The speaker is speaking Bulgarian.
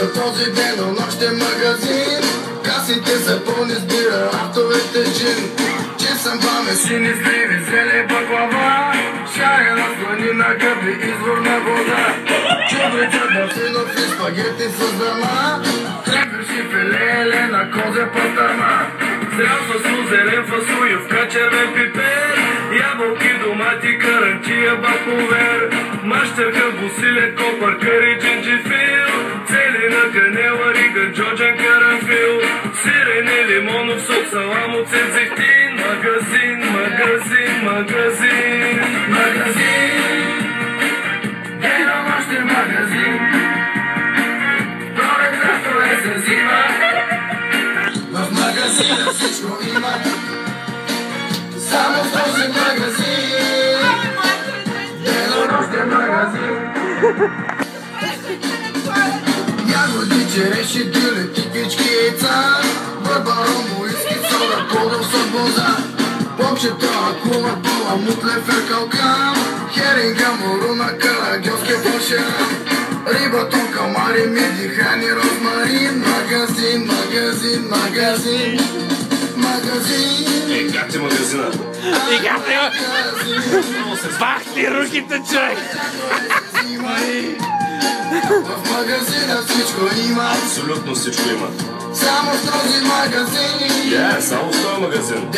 за този денонощен магазин. Касите са пълни с бира, автовете джин. Че съм баме сини сливи, зеле баклава, шарена сланина, гъби, изворна вода. Чубрица, дъвтинови, спагети с дама, хлебеши филе, елена, козе пастърма. Зрял фасул, зелен фасул, ювка, червен пипер, ябълки, домати, каранчия, баковер, мащерка, бусиле, копър, къри, джинджифил, целина, канела, рига, джоджан, карамфил, сирене, лимонов сок, салам, оцет, зехтин. Магазин, магазин, магазин, магазин, денонощен магазин. Пролет, лято, есен, зима, в магазина всичко има. Само в този магазин, денонощен магазин. Ягоди, череши, дюле, тиквички, яйца, бърбаро, моиски, сода, подов, сърбоза, попчета, акула, бола, мутле, феркалка, херинга, моруна, карагьоски, фаршера, риба, тон, калмари, миди, храни, розмарин. Магазин, магазин, магазин, магазин. Как ти магазина? Бах ти руките, човек! В магазина всичко има. Абсолютно всичко има. Само в този магазин. Само в този магазин.